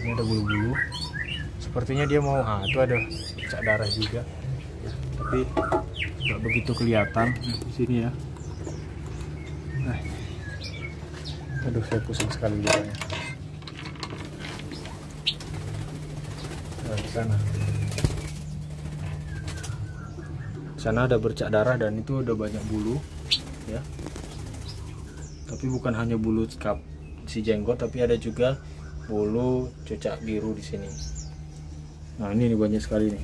Ini ada bulu-bulu. Sepertinya dia mau, itu ada bercak darah juga. Ya, tapi nggak begitu kelihatan di sini ya. Nah, aduh saya pusing sekali lihatnya. Nah, di sana. Di sana ada bercak darah dan itu udah banyak bulu, ya. Tapi bukan hanya bulu si jenggot, tapi ada juga bulu cucak biru di sini. Nah, ini banyak sekali nih.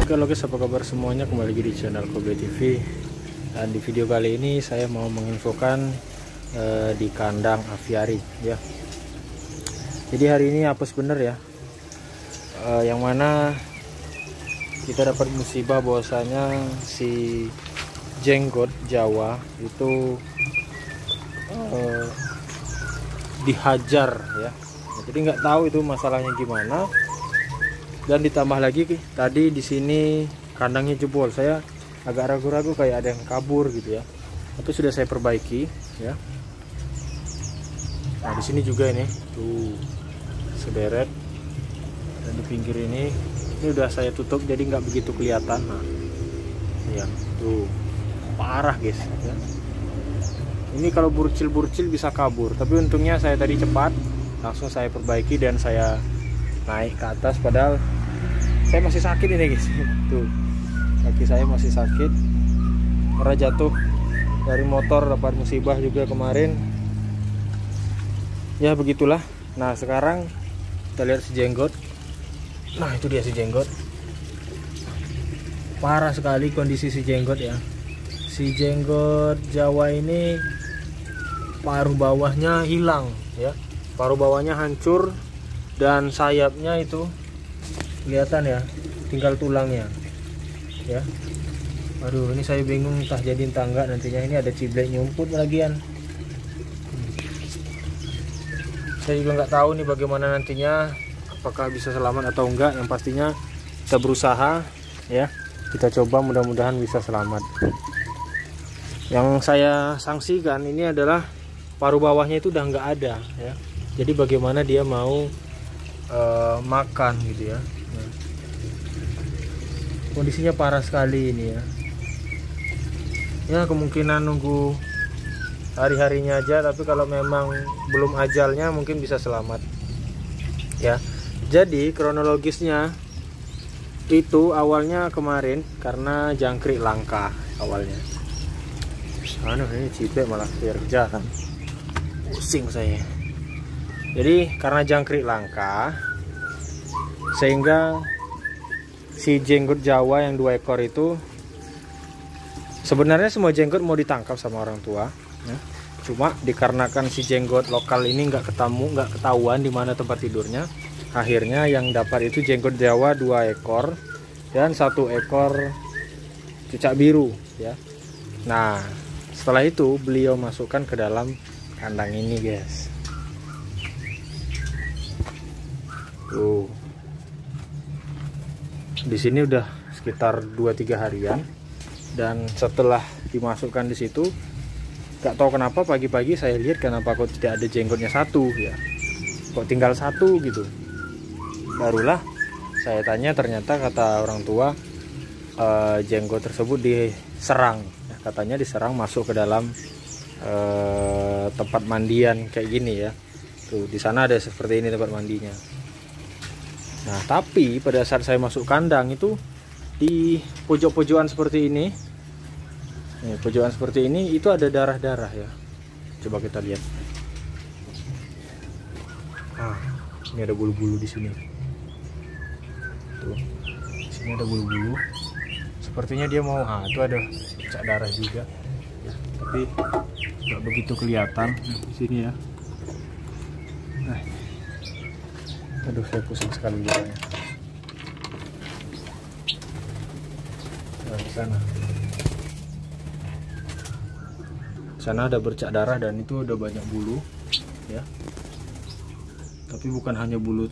Halo guys, apa kabar semuanya? Kembali lagi di channel Kobe TV. Dan di video kali ini saya mau menginfokan di kandang aviari ya. Jadi hari ini apes bener ya, yang mana kita dapat musibah bahwasanya si jenggot Jawa itu dihajar ya. Jadi nggak tahu itu masalahnya gimana. Dan ditambah lagi tadi di sini kandangnya jebol. Saya agak ragu-ragu kayak ada yang kabur gitu ya. Tapi sudah saya perbaiki ya. Nah, di sini juga ini tuh sederet. Dan di pinggir ini udah saya tutup jadi nggak begitu kelihatan. Nah, ya tuh parah guys ya. Ini kalau burcil-burcil bisa kabur, tapi untungnya saya tadi cepat, langsung saya perbaiki dan saya naik ke atas, padahal saya masih sakit ini guys. Tuh kaki saya masih sakit karena jatuh dari motor, dapat musibah juga kemarin ya, begitulah. Nah, sekarang kita lihat si jenggot. Nah, itu dia si jenggot. Parah sekali kondisi si jenggot ya. Si jenggot Jawa ini paruh bawahnya hilang ya, paruh bawahnya hancur. Dan sayapnya itu kelihatan ya, tinggal tulangnya ya. Aduh, ini saya bingung entah jadi entah enggak nantinya. Ini ada ciblek nyumput lagian. Saya juga nggak tahu nih bagaimana nantinya, apakah bisa selamat atau enggak. Yang pastinya kita berusaha ya, kita coba, mudah-mudahan bisa selamat. Yang saya sanksikan ini adalah paruh bawahnya itu udah nggak ada ya. Jadi bagaimana dia mau makan gitu ya. Nah, kondisinya parah sekali ini ya. Ya, kemungkinan nunggu hari-harinya aja, tapi kalau memang belum ajalnya mungkin bisa selamat ya. Jadi kronologisnya itu awalnya kemarin karena jangkrik langka awalnya. Ini cipet malah kerja kan, pusing saya. Jadi karena jangkrik langka, sehingga si jenggot Jawa yang 2 ekor itu, sebenarnya semua jenggot mau ditangkap sama orang tua ya. Cuma dikarenakan si jenggot lokal ini nggak ketahuan di mana tempat tidurnya, akhirnya yang dapat itu jenggot Jawa 2 ekor dan 1 ekor cucak biru ya. Nah, setelah itu beliau masukkan ke dalam kandang ini guys. Tuh, di sini udah sekitar 2-3 harian, dan setelah dimasukkan di situ, gak tahu kenapa pagi-pagi saya lihat kenapa kok tidak ada jenggotnya 1 ya, kok tinggal 1 gitu. Barulah saya tanya, ternyata kata orang tua jenggot tersebut diserang ya, katanya diserang masuk ke dalam tempat mandian kayak gini ya. Tuh di sana ada seperti ini tempat mandinya. Nah, tapi pada saat saya masuk kandang itu di pojok-pojokan seperti ini, nih, pojokan seperti ini itu ada darah-darah ya. Coba kita lihat. Nah, ini ada bulu-bulu di sini. Tuh, di sini ada bulu-bulu. Sepertinya dia mau, itu ada bercak darah juga. Ya, tapi nggak begitu kelihatan di sini ya. Nah, aduh saya pusing sekali lihatnya. Nah, di sana. Sana ada bercak darah dan itu udah banyak bulu ya. Tapi bukan hanya bulu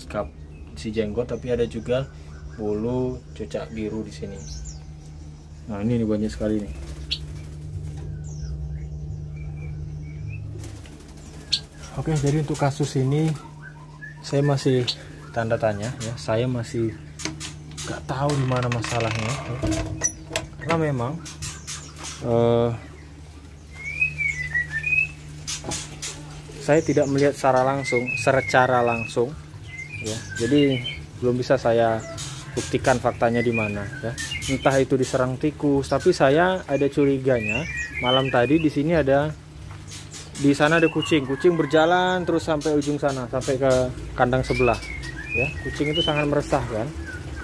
si jenggot, tapi ada juga bulu cucak biru di sini. Nah, ini banyak sekali nih. Oke, jadi untuk kasus ini saya masih tanda tanya ya. Saya masih nggak tahu di mana masalahnya ya. Karena memang saya tidak melihat secara langsung ya. Jadi belum bisa saya buktikan faktanya di mana ya. Entah itu diserang tikus, tapi saya ada curiganya malam tadi di sini di sana ada kucing berjalan terus sampai ujung sana, sampai ke kandang sebelah ya. Kucing itu sangat meresahkan.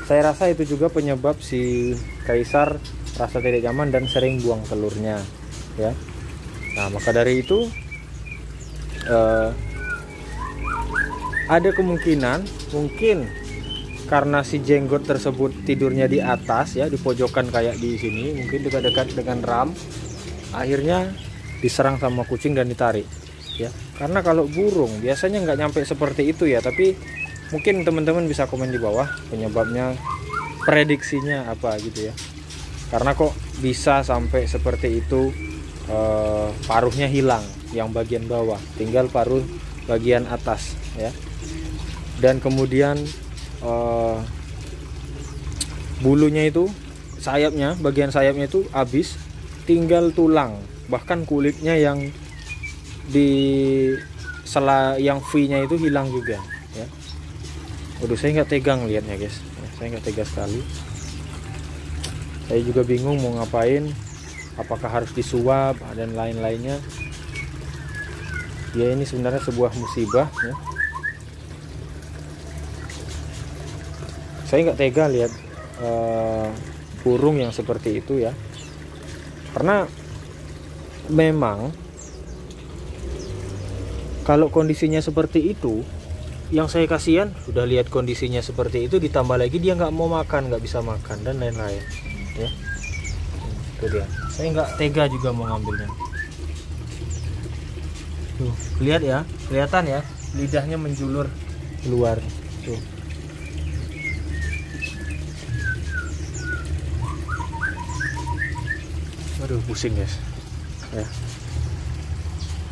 Saya rasa itu juga penyebab si kaisar rasa tidak nyaman dan sering buang telurnya ya. Nah, maka dari itu ada kemungkinan mungkin karena si jenggot tersebut tidurnya di atas ya, di pojokan kayak di sini, mungkin dekat-dekat dengan ram, akhirnya diserang sama kucing dan ditarik ya. Karena kalau burung biasanya nggak nyampe seperti itu ya, tapi mungkin teman-teman bisa komen di bawah penyebabnya, prediksinya apa gitu ya. Karena kok bisa sampai seperti itu, paruhnya hilang yang bagian bawah, tinggal paruh bagian atas ya. Dan kemudian bulunya itu, bagian sayapnya itu habis, tinggal tulang, bahkan kulitnya yang di yang V-nya itu hilang juga ya. Waduh, saya nggak tegang lihatnya guys, saya nggak tega sekali. Saya juga bingung mau ngapain, apakah harus disuap dan lain-lainnya ya. Ini sebenarnya sebuah musibah ya. Saya nggak tega lihat burung yang seperti itu ya, karena memang kalau kondisinya seperti itu, yang saya kasihan sudah lihat kondisinya seperti itu, ditambah lagi dia nggak mau makan, nggak bisa makan dan lain-lain ya. Itu dia, saya nggak tega juga mau ngambilnya. Tuh, lihat ya, kelihatan ya, lidahnya menjulur keluar tuh. Aduh, pusing guys ya.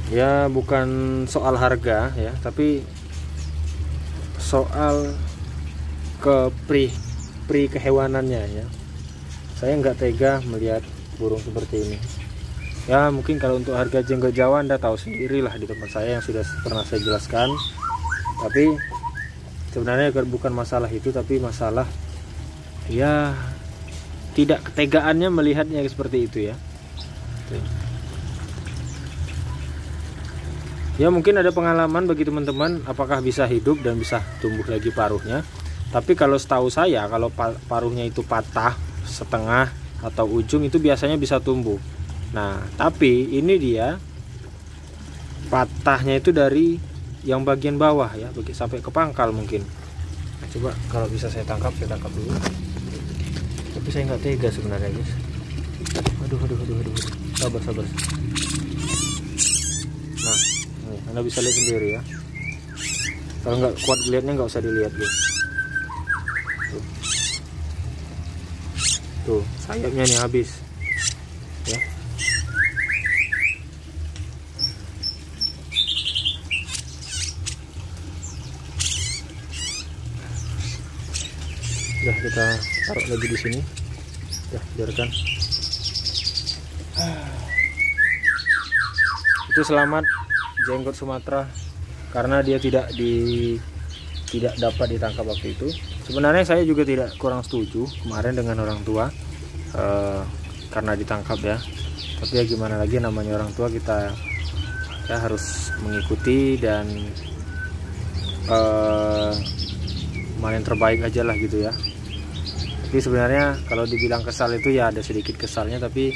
Ya bukan soal harga ya, tapi soal kehewanannya ya. Saya nggak tega melihat burung seperti ini ya. Mungkin kalau untuk harga jenggot Jawa Anda tahu sendirilah di tempat saya yang sudah pernah saya jelaskan. Tapi sebenarnya bukan masalah itu, tapi masalah ya tidak ketegaannya melihatnya seperti itu ya. Ya mungkin ada pengalaman bagi teman-teman apakah bisa hidup dan bisa tumbuh lagi paruhnya. Tapi kalau setahu saya, kalau paruhnya itu patah setengah atau ujung, itu biasanya bisa tumbuh. Nah tapi ini dia patahnya itu dari yang bagian bawah ya, sampai ke pangkal mungkin. Nah, coba kalau bisa saya tangkap dulu. Tapi saya nggak tega sebenarnya guys. Aduh. Sabar. Nah, Anda bisa lihat sendiri ya. Kalau nggak kuat lihatnya nggak usah dilihat guys. Tuh, sayapnya nih habis ya. Udah, kita taruh lagi di sini ya, biarkan. Itu selamat jenggot Sumatera karena dia tidak dapat ditangkap waktu itu. Sebenarnya saya juga tidak kurang setuju kemarin dengan orang tua karena ditangkap ya. Tapi ya gimana lagi, namanya orang tua, kita ya harus mengikuti dan main terbaik aja lah gitu ya. Tapi sebenarnya kalau dibilang kesal itu ya ada sedikit kesalnya, tapi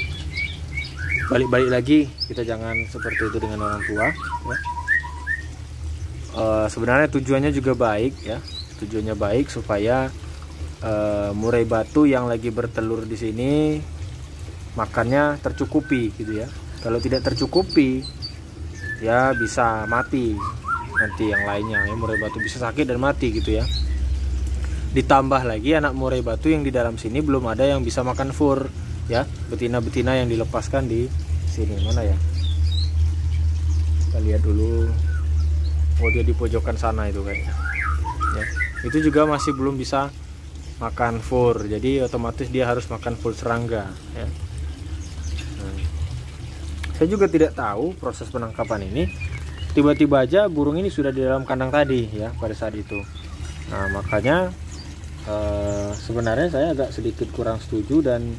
balik-balik lagi kita jangan seperti itu dengan orang tua ya. Sebenarnya tujuannya juga baik ya, tujuannya baik supaya murai batu yang lagi bertelur di sini makannya tercukupi gitu ya. Kalau tidak tercukupi, ya bisa mati. Nanti yang lainnya, ya, murai batu bisa sakit dan mati gitu ya. Ditambah lagi anak murai batu yang di dalam sini belum ada yang bisa makan fur, ya, betina-betina yang dilepaskan di sini. Mana ya? Kita lihat dulu. Oh, dia di pojokan sana itu kayaknya. Ya, itu juga masih belum bisa makan fur, jadi otomatis dia harus makan full serangga. Ya. Saya juga tidak tahu proses penangkapan ini. Tiba-tiba aja burung ini sudah di dalam kandang tadi ya pada saat itu. Nah makanya sebenarnya saya agak sedikit kurang setuju, dan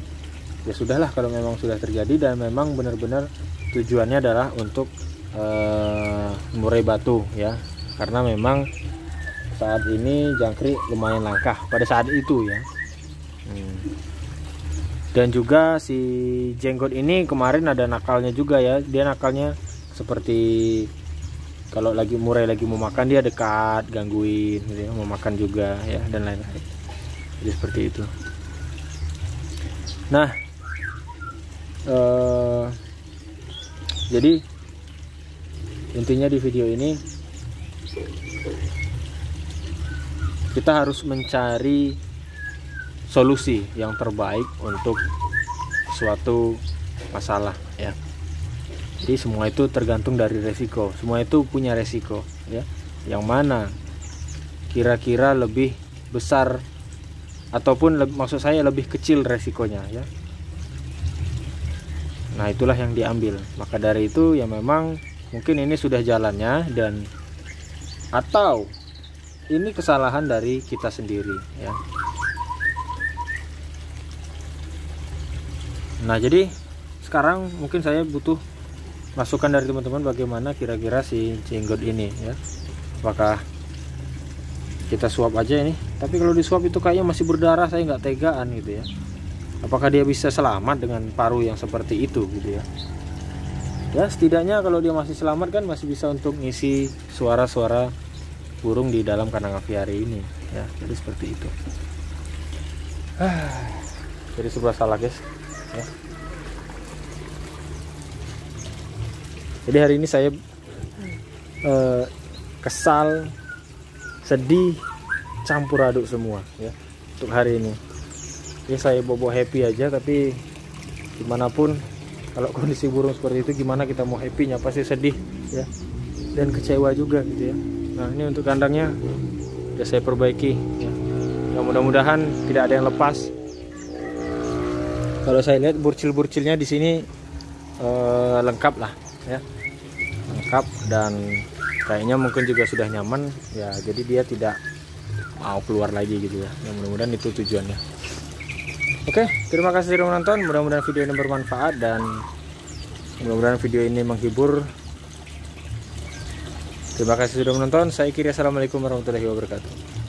ya sudahlah kalau memang sudah terjadi dan memang benar-benar tujuannya adalah untuk murai batu ya, karena memang saat ini jangkrik lumayan langka pada saat itu ya. Dan juga si jenggot ini kemarin ada nakalnya juga ya, dia nakalnya seperti kalau lagi murai lagi mau makan dia dekat gangguin gitu ya, mau makan juga ya, dan lain-lain. Jadi seperti itu. Nah jadi intinya di video ini kita harus mencari solusi yang terbaik untuk suatu masalah ya. Jadi semua itu tergantung dari resiko, semua itu punya resiko ya. Yang mana kira-kira lebih besar ataupun maksud saya lebih kecil resikonya ya. Nah itulah yang diambil. Maka dari itu ya memang mungkin ini sudah jalannya, dan atau ini kesalahan dari kita sendiri ya. Nah jadi sekarang mungkin saya butuh masukan dari teman-teman bagaimana kira-kira si jenggot ini ya. Apakah kita suap aja ini? Tapi kalau disuap itu kayaknya masih berdarah, saya nggak tegaan gitu ya. Apakah dia bisa selamat dengan paruh yang seperti itu gitu ya? Ya setidaknya kalau dia masih selamat kan masih bisa untuk ngisi suara-suara burung di dalam kandang aviari ini ya. Jadi seperti itu. Jadi sebelah salah guys ya. Jadi hari ini saya kesal, sedih, campur aduk semua ya untuk hari ini. Ya saya bobo happy aja, tapi dimanapun kalau kondisi burung seperti itu gimana kita mau happy-nya, pasti sedih ya, dan kecewa juga gitu ya. Nah ini untuk kandangnya udah saya perbaiki ya. Ya mudah-mudahan tidak ada yang lepas. Kalau saya lihat burcil-burcilnya di sini lengkap lah ya, lengkap, dan kayaknya mungkin juga sudah nyaman ya, jadi dia tidak mau keluar lagi gitu ya. Ya mudah-mudahan itu tujuannya. Oke, terima kasih sudah menonton. Mudah-mudahan video ini bermanfaat dan mudah-mudahan video ini menghibur. Terima kasih sudah menonton. Saya Kiri, assalamualaikum warahmatullahi wabarakatuh.